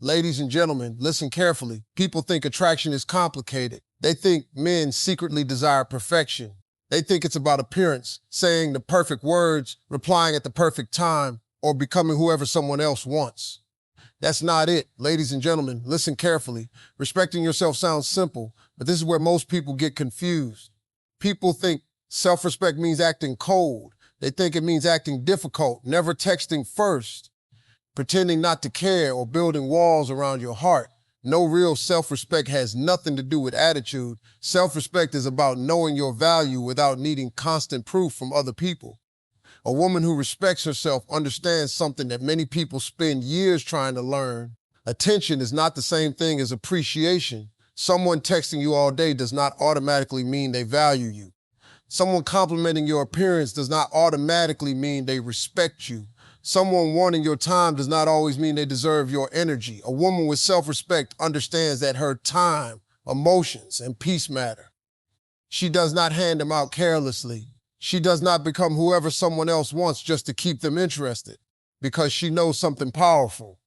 Ladies and gentlemen, listen carefully. People think attraction is complicated. They think men secretly desire perfection. They think it's about appearance, saying the perfect words, replying at the perfect time, or becoming whoever someone else wants. That's not it. Ladies and gentlemen, listen carefully. Respecting yourself sounds simple, but this is where most people get confused. People think self-respect means acting cold. They think it means acting difficult, never texting first, pretending not to care, or building walls around your heart. No, real self-respect has nothing to do with attitude. Self-respect is about knowing your value without needing constant proof from other people. A woman who respects herself understands something that many people spend years trying to learn. Attention is not the same thing as appreciation. Someone texting you all day does not automatically mean they value you. Someone complimenting your appearance does not automatically mean they respect you. Someone wanting your time does not always mean they deserve your energy. A woman with self-respect understands that her time, emotions, and peace matter. She does not hand them out carelessly. She does not become whoever someone else wants just to keep them interested, because she knows something powerful.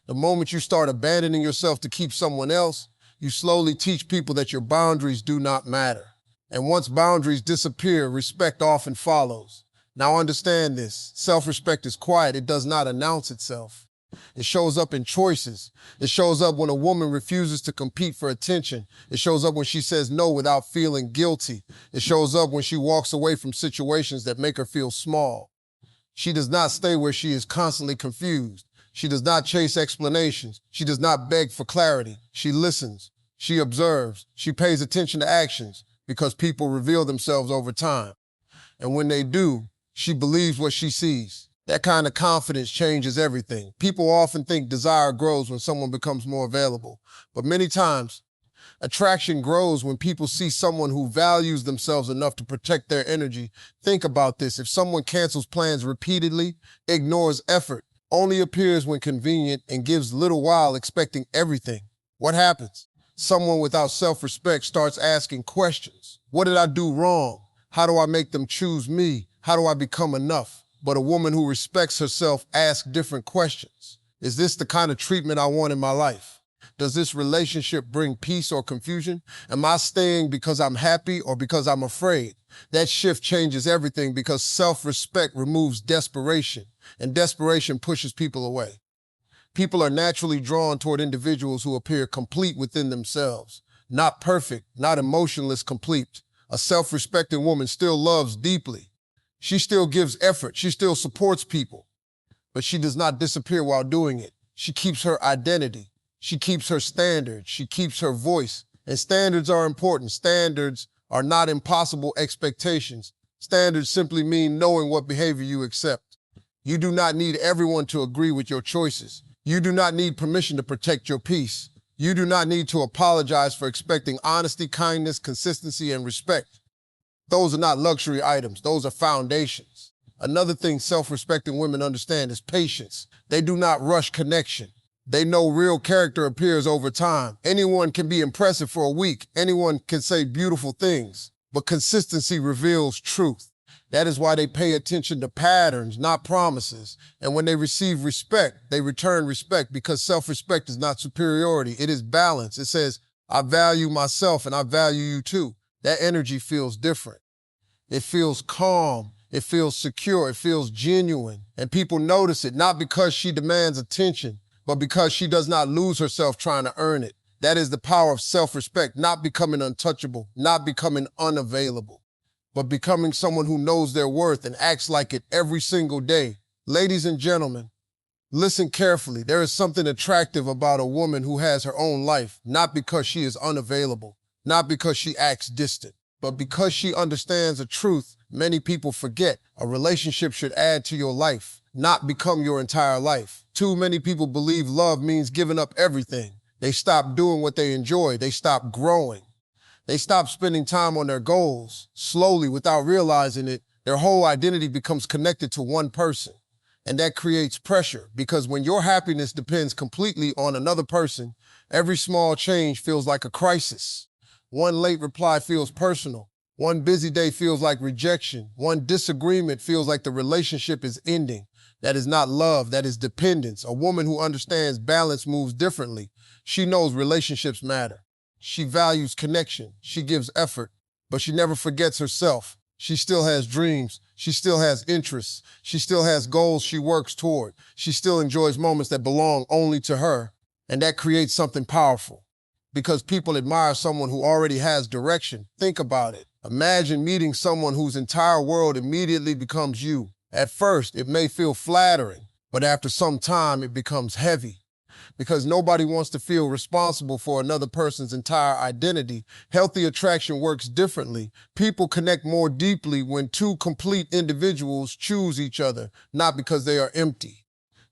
The moment you start abandoning yourself to keep someone else, you slowly teach people that your boundaries do not matter. And once boundaries disappear, respect often follows. Now understand this, self-respect is quiet, it does not announce itself. It shows up in choices. It shows up when a woman refuses to compete for attention. It shows up when she says no without feeling guilty. It shows up when she walks away from situations that make her feel small. She does not stay where she is constantly confused. She does not chase explanations. She does not beg for clarity. She listens. She observes. She pays attention to actions because people reveal themselves over time. And when they do, she believes what she sees. That kind of confidence changes everything. People often think desire grows when someone becomes more available. But many times, attraction grows when people see someone who values themselves enough to protect their energy. Think about this. If someone cancels plans repeatedly, ignores effort, only appears when convenient, and gives little while expecting everything, what happens? Someone without self-respect starts asking questions. What did I do wrong? How do I make them choose me? How do I become enough? But a woman who respects herself asks different questions. Is this the kind of treatment I want in my life? Does this relationship bring peace or confusion? Am I staying because I'm happy or because I'm afraid? That shift changes everything because self-respect removes desperation, and desperation pushes people away. People are naturally drawn toward individuals who appear complete within themselves. Not perfect, not emotionless, complete. A self-respecting woman still loves deeply. She still gives effort. She still supports people. But she does not disappear while doing it. She keeps her identity. She keeps her standards. She keeps her voice. And standards are important. Standards are not impossible expectations. Standards simply mean knowing what behavior you accept. You do not need everyone to agree with your choices. You do not need permission to protect your peace. You do not need to apologize for expecting honesty, kindness, consistency, and respect. Those are not luxury items. Those are foundations. Another thing self-respecting women understand is patience. They do not rush connection. They know real character appears over time. Anyone can be impressive for a week. Anyone can say beautiful things. But consistency reveals truth. That is why they pay attention to patterns, not promises. And when they receive respect, they return respect, because self-respect is not superiority. It is balance. It says, I value myself and I value you too. That energy feels different. It feels calm. It feels secure. It feels genuine. And people notice it, not because she demands attention, but because she does not lose herself trying to earn it. That is the power of self-respect, not becoming untouchable, not becoming unavailable, but becoming someone who knows their worth and acts like it every single day. Ladies and gentlemen, listen carefully. There is something attractive about a woman who has her own life, not because she is unavailable, not because she acts distant, but because she understands a truth many people forget. A relationship should add to your life, not become your entire life. Too many people believe love means giving up everything. They stop doing what they enjoy. They stop growing. They stop spending time on their goals. Slowly, without realizing it, their whole identity becomes connected to one person. And that creates pressure, because when your happiness depends completely on another person, every small change feels like a crisis. One late reply feels personal. One busy day feels like rejection. One disagreement feels like the relationship is ending. That is not love, that is dependence. A woman who understands balance moves differently. She knows relationships matter. She values connection. She gives effort, but she never forgets herself. She still has dreams. She still has interests. She still has goals she works toward. She still enjoys moments that belong only to her. And that creates something powerful. Because people admire someone who already has direction. Think about it. Imagine meeting someone whose entire world immediately becomes you. At first, it may feel flattering, but after some time, it becomes heavy. Because nobody wants to feel responsible for another person's entire identity. Healthy attraction works differently. People connect more deeply when two complete individuals choose each other, not because they are empty,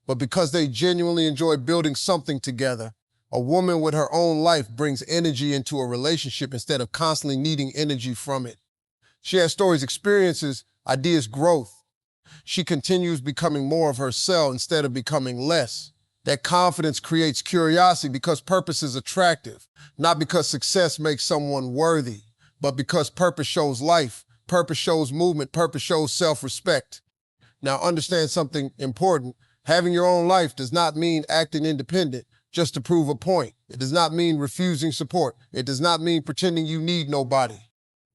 but because they genuinely enjoy building something together. A woman with her own life brings energy into a relationship instead of constantly needing energy from it. She has stories, experiences, ideas, growth. She continues becoming more of herself instead of becoming less. That confidence creates curiosity because purpose is attractive, not because success makes someone worthy, but because purpose shows life, purpose shows movement, purpose shows self-respect. Now understand something important. Having your own life does not mean acting independent just to prove a point. It does not mean refusing support. It does not mean pretending you need nobody.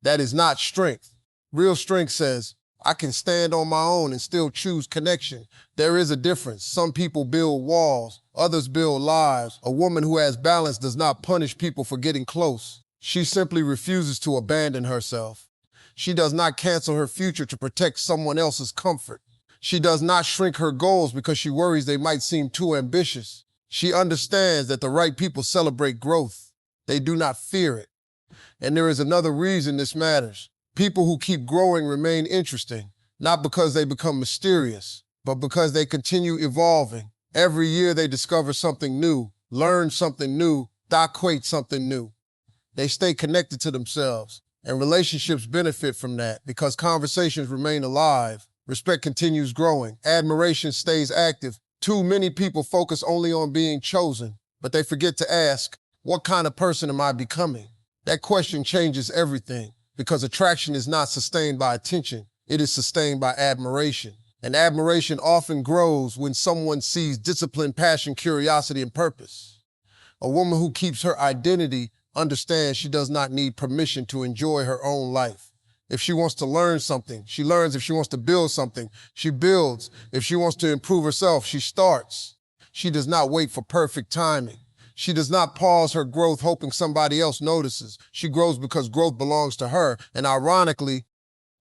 That is not strength. Real strength says, I can stand on my own and still choose connection. There is a difference. Some people build walls, others build lives. A woman who has balance does not punish people for getting close. She simply refuses to abandon herself. She does not cancel her future to protect someone else's comfort. She does not shrink her goals because she worries they might seem too ambitious. She understands that the right people celebrate growth. They do not fear it. And there is another reason this matters. People who keep growing remain interesting, not because they become mysterious, but because they continue evolving. Every year they discover something new, learn something new, equate something new. They stay connected to themselves, and relationships benefit from that because conversations remain alive, respect continues growing, admiration stays active. Too many people focus only on being chosen, but they forget to ask, what kind of person am I becoming? That question changes everything. Because attraction is not sustained by attention, it is sustained by admiration. And admiration often grows when someone sees discipline, passion, curiosity, and purpose. A woman who keeps her identity understands she does not need permission to enjoy her own life. If she wants to learn something, she learns. If she wants to build something, she builds. If she wants to improve herself, she starts. She does not wait for perfect timing. She does not pause her growth hoping somebody else notices. She grows because growth belongs to her. And ironically,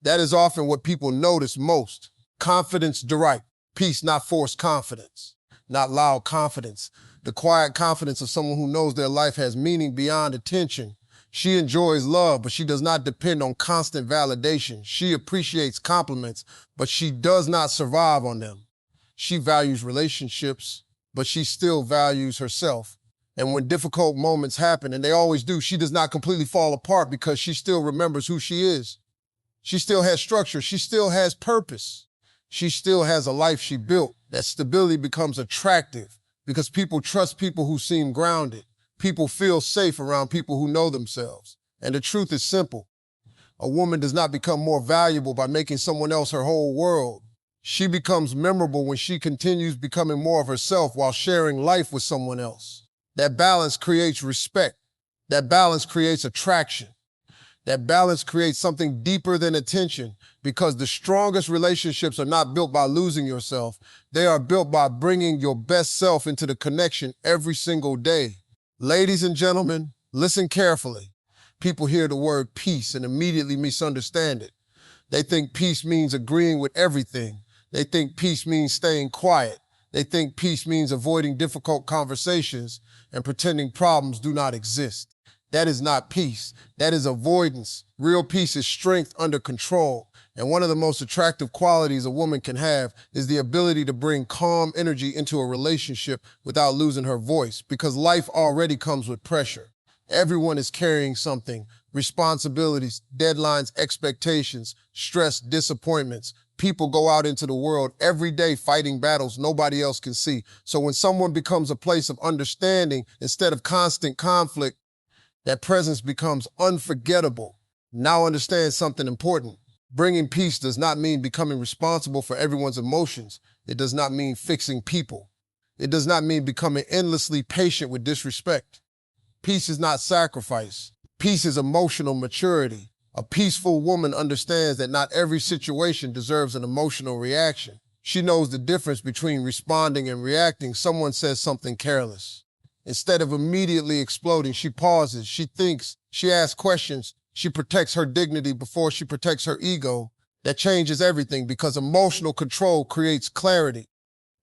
that is often what people notice most. Confidence direct. Peace, not forced confidence. Not loud confidence. The quiet confidence of someone who knows their life has meaning beyond attention. She enjoys love, but she does not depend on constant validation. She appreciates compliments, but she does not survive on them. She values relationships, but she still values herself. And when difficult moments happen, and they always do, she does not completely fall apart because she still remembers who she is. She still has structure. She still has purpose. She still has a life she built. That stability becomes attractive because people trust people who seem grounded. People feel safe around people who know themselves. And the truth is simple. A woman does not become more valuable by making someone else her whole world. She becomes memorable when she continues becoming more of herself while sharing life with someone else. That balance creates respect. That balance creates attraction. That balance creates something deeper than attention because the strongest relationships are not built by losing yourself. They are built by bringing your best self into the connection every single day. Ladies and gentlemen, listen carefully. People hear the word peace and immediately misunderstand it. They think peace means agreeing with everything. They think peace means staying quiet. They think peace means avoiding difficult conversations and pretending problems do not exist. That is not peace. That is avoidance. Real peace is strength under control. And one of the most attractive qualities a woman can have is the ability to bring calm energy into a relationship without losing her voice, because life already comes with pressure. Everyone is carrying something: responsibilities, deadlines, expectations, stress, disappointments. People go out into the world every day fighting battles nobody else can see. So when someone becomes a place of understanding instead of constant conflict, that presence becomes unforgettable. Now understand something important. Bringing peace does not mean becoming responsible for everyone's emotions. It does not mean fixing people. It does not mean becoming endlessly patient with disrespect. Peace is not sacrifice. Peace is emotional maturity. A peaceful woman understands that not every situation deserves an emotional reaction. She knows the difference between responding and reacting. Someone says something careless. Instead of immediately exploding, she pauses, she thinks, she asks questions, she protects her dignity before she protects her ego. That changes everything because emotional control creates clarity,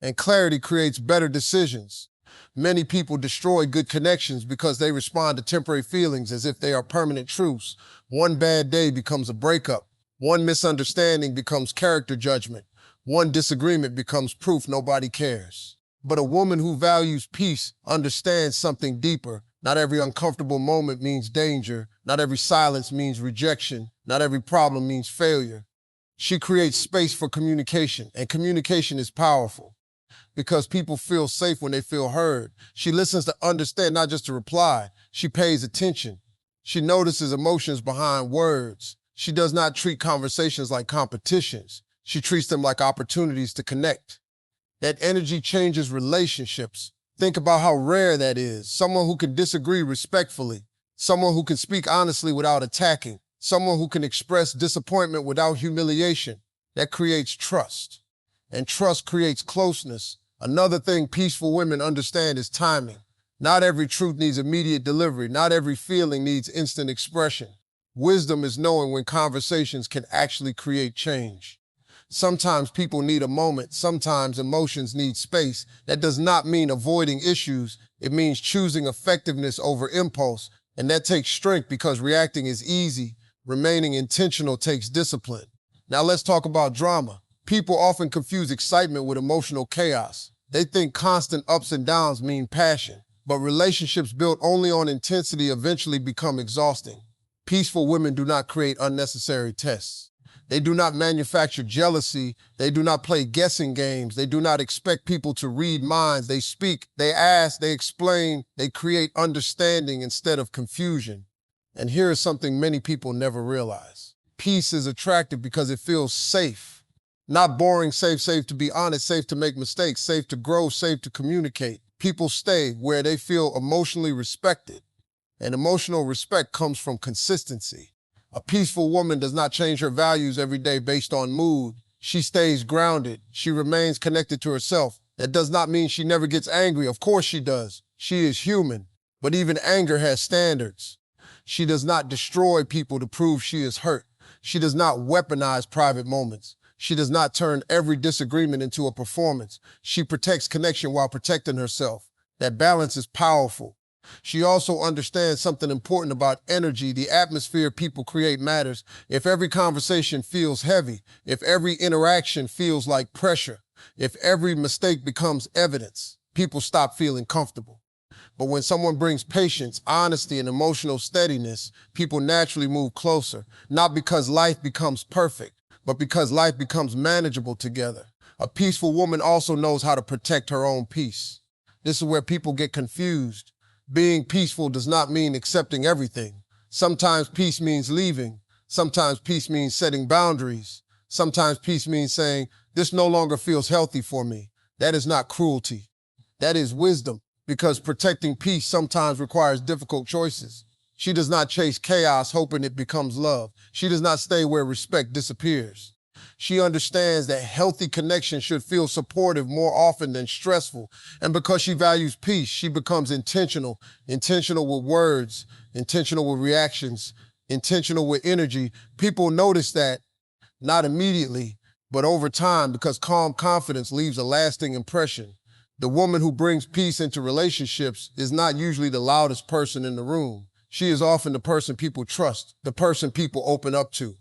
and clarity creates better decisions. Many people destroy good connections because they respond to temporary feelings as if they are permanent truths. One bad day becomes a breakup. One misunderstanding becomes character judgment. One disagreement becomes proof nobody cares. But a woman who values peace understands something deeper. Not every uncomfortable moment means danger. Not every silence means rejection. Not every problem means failure. She creates space for communication, and communication is powerful because people feel safe when they feel heard. She listens to understand, not just to reply. She pays attention. She notices emotions behind words. She does not treat conversations like competitions. She treats them like opportunities to connect. That energy changes relationships. Think about how rare that is. Someone who can disagree respectfully. Someone who can speak honestly without attacking. Someone who can express disappointment without humiliation. That creates trust. And trust creates closeness. Another thing peaceful women understand is timing. Not every truth needs immediate delivery. Not every feeling needs instant expression. Wisdom is knowing when conversations can actually create change. Sometimes people need a moment. Sometimes emotions need space. That does not mean avoiding issues. It means choosing effectiveness over impulse. And that takes strength because reacting is easy. Remaining intentional takes discipline. Now let's talk about drama. People often confuse excitement with emotional chaos. They think constant ups and downs mean passion. But relationships built only on intensity eventually become exhausting. Peaceful women do not create unnecessary tests. They do not manufacture jealousy. They do not play guessing games. They do not expect people to read minds. They speak, they ask, they explain, they create understanding instead of confusion. And here is something many people never realize. Peace is attractive because it feels safe. Not boring, safe to be honest, safe to make mistakes, safe to grow, safe to communicate. People stay where they feel emotionally respected. And emotional respect comes from consistency. A peaceful woman does not change her values every day based on mood. She stays grounded. She remains connected to herself. That does not mean she never gets angry. Of course she does. She is human. But even anger has standards. She does not destroy people to prove she is hurt. She does not weaponize private moments. She does not turn every disagreement into a performance. She protects connection while protecting herself. That balance is powerful. She also understands something important about energy. The atmosphere people create matters. If every conversation feels heavy, if every interaction feels like pressure, if every mistake becomes evidence, people stop feeling comfortable. But when someone brings patience, honesty, and emotional steadiness, people naturally move closer, not because life becomes perfect, but because life becomes manageable together. A peaceful woman also knows how to protect her own peace. This is where people get confused. Being peaceful does not mean accepting everything. Sometimes peace means leaving. Sometimes peace means setting boundaries. Sometimes peace means saying, this no longer feels healthy for me. That is not cruelty. That is wisdom, because protecting peace sometimes requires difficult choices. She does not chase chaos hoping it becomes love. She does not stay where respect disappears. She understands that healthy connection should feel supportive more often than stressful. And because she values peace, she becomes intentional with words, intentional with reactions, intentional with energy. People notice that, not immediately, but over time, because calm confidence leaves a lasting impression. The woman who brings peace into relationships is not usually the loudest person in the room. She is often the person people trust, the person people open up to,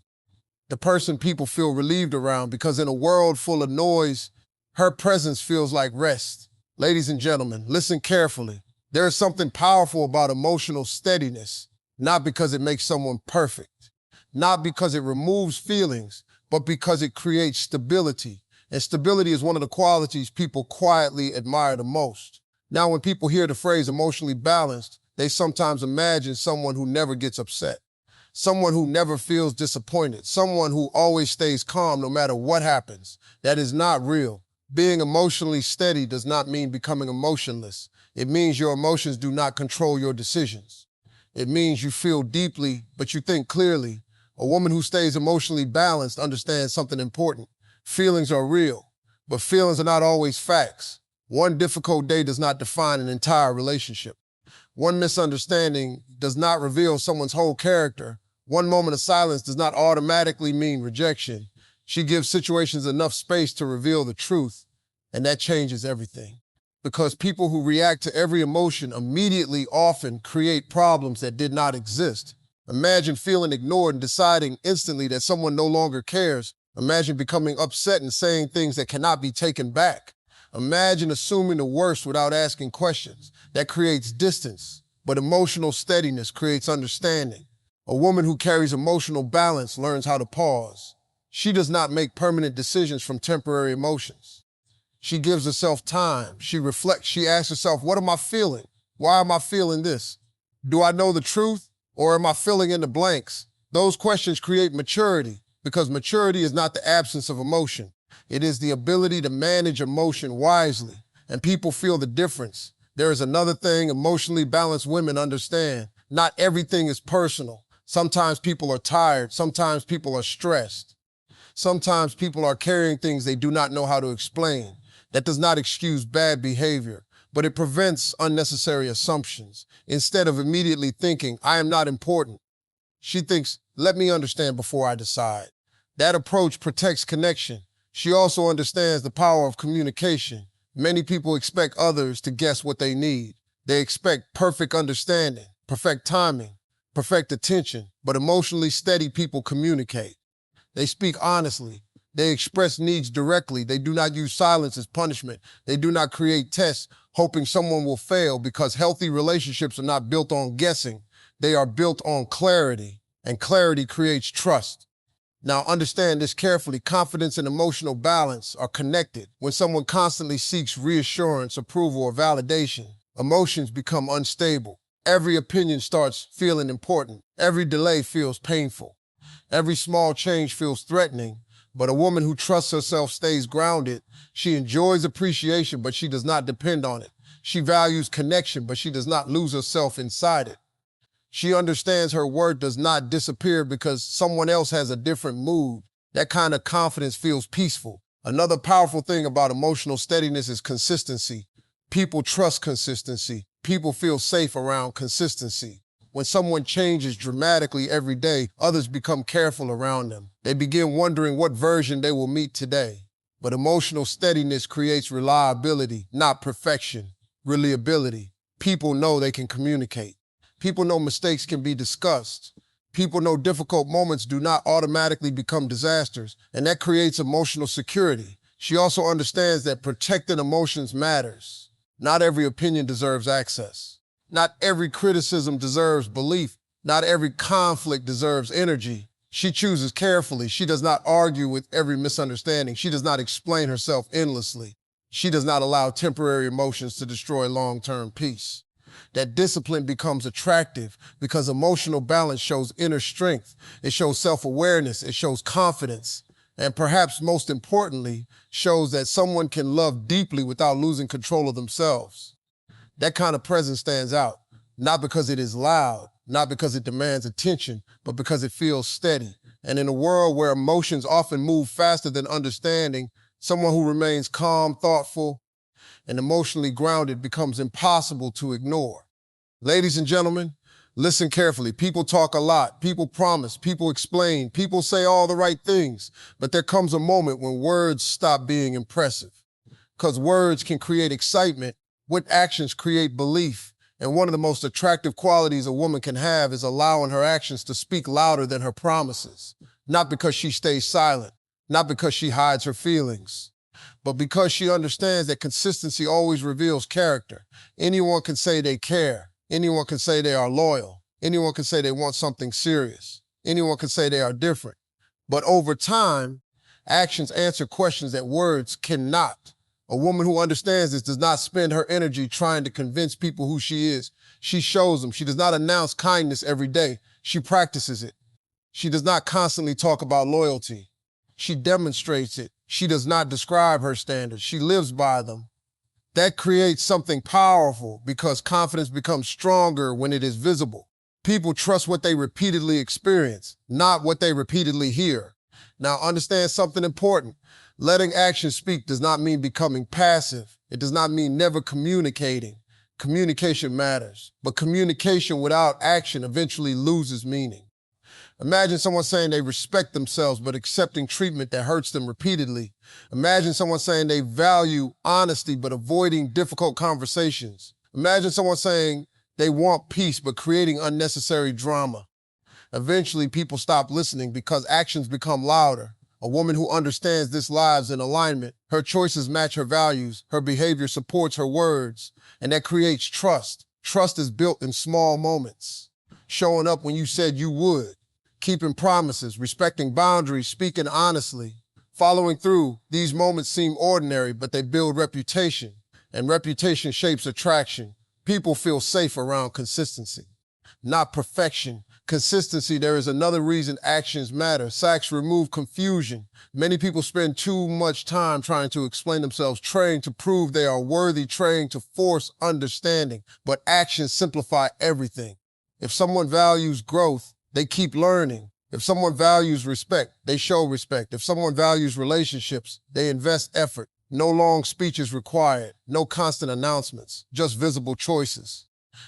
the person people feel relieved around, because in a world full of noise, her presence feels like rest. Ladies and gentlemen, listen carefully. There is something powerful about emotional steadiness, not because it makes someone perfect, not because it removes feelings, but because it creates stability. And stability is one of the qualities people quietly admire the most. Now, when people hear the phrase emotionally balanced, they sometimes imagine someone who never gets upset, someone who never feels disappointed, someone who always stays calm no matter what happens. That is not real. Being emotionally steady does not mean becoming emotionless. It means your emotions do not control your decisions. It means you feel deeply, but you think clearly. A woman who stays emotionally balanced understands something important. Feelings are real, but feelings are not always facts. One difficult day does not define an entire relationship. One misunderstanding does not reveal someone's whole character. One moment of silence does not automatically mean rejection. She gives situations enough space to reveal the truth, and that changes everything. Because people who react to every emotion immediately often create problems that did not exist. Imagine feeling ignored and deciding instantly that someone no longer cares. Imagine becoming upset and saying things that cannot be taken back. Imagine assuming the worst without asking questions. That creates distance, but emotional steadiness creates understanding. A woman who carries emotional balance learns how to pause. She does not make permanent decisions from temporary emotions. She gives herself time. She reflects. She asks herself, what am I feeling? Why am I feeling this? Do I know the truth, or am I filling in the blanks? Those questions create maturity, because maturity is not the absence of emotion. It is the ability to manage emotion wisely, and people feel the difference. There is another thing emotionally balanced women understand. Not everything is personal. Sometimes people are tired. Sometimes people are stressed. Sometimes people are carrying things they do not know how to explain. That does not excuse bad behavior, but it prevents unnecessary assumptions. Instead of immediately thinking, I am not important, she thinks, let me understand before I decide. That approach protects connection. She also understands the power of communication. Many people expect others to guess what they need. They expect perfect understanding, perfect timing, perfect attention, but emotionally steady people communicate. They speak honestly. They express needs directly. They do not use silence as punishment. They do not create tests hoping someone will fail, because healthy relationships are not built on guessing. They are built on clarity, and clarity creates trust. Now understand this carefully. Confidence and emotional balance are connected. When someone constantly seeks reassurance, approval, or validation, emotions become unstable. Every opinion starts feeling important. Every delay feels painful. Every small change feels threatening. But a woman who trusts herself stays grounded. She enjoys appreciation, but she does not depend on it. She values connection, but she does not lose herself inside it. She understands her worth does not disappear because someone else has a different mood. That kind of confidence feels peaceful. Another powerful thing about emotional steadiness is consistency. People trust consistency. People feel safe around consistency. When someone changes dramatically every day, others become careful around them. They begin wondering what version they will meet today. But emotional steadiness creates reliability, not perfection. Reliability. People know they can communicate. People know mistakes can be discussed. People know difficult moments do not automatically become disasters, and that creates emotional security. She also understands that protecting emotions matters. Not every opinion deserves access. Not every criticism deserves belief. Not every conflict deserves energy. She chooses carefully. She does not argue with every misunderstanding. She does not explain herself endlessly. She does not allow temporary emotions to destroy long-term peace. That discipline becomes attractive because emotional balance shows inner strength. It shows self-awareness. It shows confidence. And perhaps most importantly, shows that someone can love deeply without losing control of themselves. That kind of presence stands out, not because it is loud, not because it demands attention, but because it feels steady. And in a world where emotions often move faster than understanding, someone who remains calm, thoughtful, and emotionally grounded becomes impossible to ignore. Ladies and gentlemen, listen carefully. People talk a lot. People promise. People explain. People say all the right things. But there comes a moment when words stop being impressive. Because words can create excitement, what actions create belief. And one of the most attractive qualities a woman can have is allowing her actions to speak louder than her promises. Not because she stays silent, not because she hides her feelings, but because she understands that consistency always reveals character. Anyone can say they care. Anyone can say they are loyal. Anyone can say they want something serious. Anyone can say they are different. But over time, actions answer questions that words cannot. A woman who understands this does not spend her energy trying to convince people who she is. She shows them. She does not announce kindness every day. She practices it. She does not constantly talk about loyalty. She demonstrates it. She does not describe her standards. She lives by them. That creates something powerful because confidence becomes stronger when it is visible. People trust what they repeatedly experience, not what they repeatedly hear. Now, understand something important. Letting action speak does not mean becoming passive. It does not mean never communicating. Communication matters, but communication without action eventually loses meaning. Imagine someone saying they respect themselves but accepting treatment that hurts them repeatedly. Imagine someone saying they value honesty but avoiding difficult conversations. Imagine someone saying they want peace but creating unnecessary drama. Eventually, people stop listening because actions become louder. A woman who understands this lives in alignment. Her choices match her values. Her behavior supports her words. And that creates trust. Trust is built in small moments. Showing up when you said you would. Keeping promises, respecting boundaries, speaking honestly. Following through, these moments seem ordinary, but they build reputation. And reputation shapes attraction. People feel safe around consistency, not perfection. Consistency, there is another reason actions matter. Sachs remove confusion. Many people spend too much time trying to explain themselves, trying to prove they are worthy, trying to force understanding. But actions simplify everything. If someone values growth, they keep learning. If someone values respect, they show respect. If someone values relationships, they invest effort. No long speeches required, no constant announcements, just visible choices.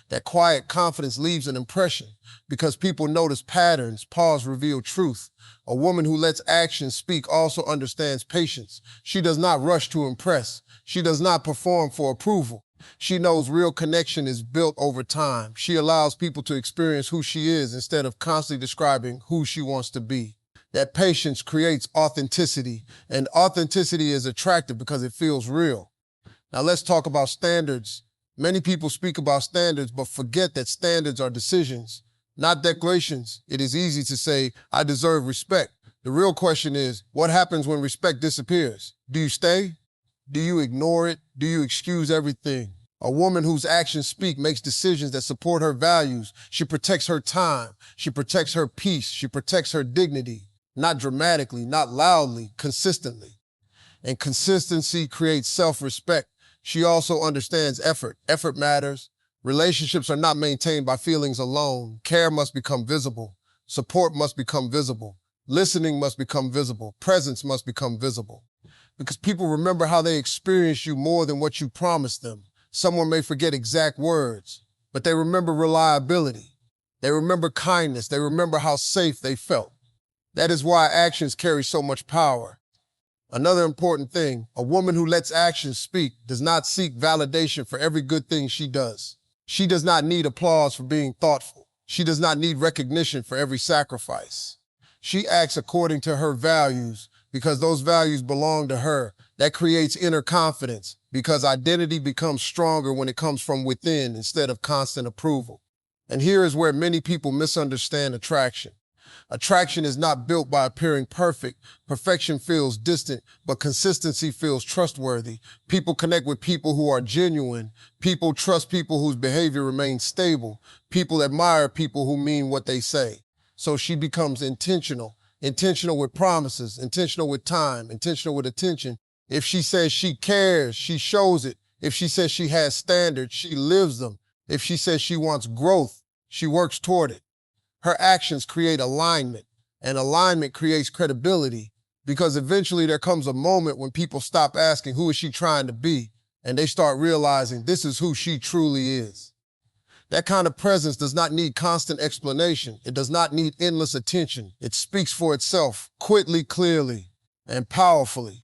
That quiet confidence leaves an impression because people notice patterns, pause reveal truth. A woman who lets actions speak also understands patience. She does not rush to impress. She does not perform for approval. She knows real connection is built over time. She allows people to experience who she is instead of constantly describing who she wants to be. That patience creates authenticity, and authenticity is attractive because it feels real. Now let's talk about standards. Many people speak about standards, but forget that standards are decisions, not declarations. It is easy to say, I deserve respect. The real question is, what happens when respect disappears? Do you stay? Do you ignore it? Do you excuse everything? A woman whose actions speak makes decisions that support her values. She protects her time. She protects her peace. She protects her dignity. Not dramatically, not loudly, consistently. And consistency creates self-respect. She also understands effort. Effort matters. Relationships are not maintained by feelings alone. Care must become visible. Support must become visible. Listening must become visible. Presence must become visible. Because people remember how they experienced you more than what you promised them. Someone may forget exact words, but they remember reliability. They remember kindness. They remember how safe they felt. That is why actions carry so much power. Another important thing, a woman who lets actions speak does not seek validation for every good thing she does. She does not need applause for being thoughtful. She does not need recognition for every sacrifice. She acts according to her values because those values belong to her. That creates inner confidence because identity becomes stronger when it comes from within instead of constant approval. And here is where many people misunderstand attraction. Attraction is not built by appearing perfect. Perfection feels distant, but consistency feels trustworthy. People connect with people who are genuine. People trust people whose behavior remains stable. People admire people who mean what they say. So she becomes intentional with promises, intentional with time, intentional with attention. If she says she cares, she shows it. If she says she has standards, she lives them. If she says she wants growth, she works toward it. Her actions create alignment, and alignment creates credibility because eventually there comes a moment when people stop asking, who is she trying to be? And they start realizing this is who she truly is. That kind of presence does not need constant explanation. It does not need endless attention. It speaks for itself quickly, clearly, and powerfully.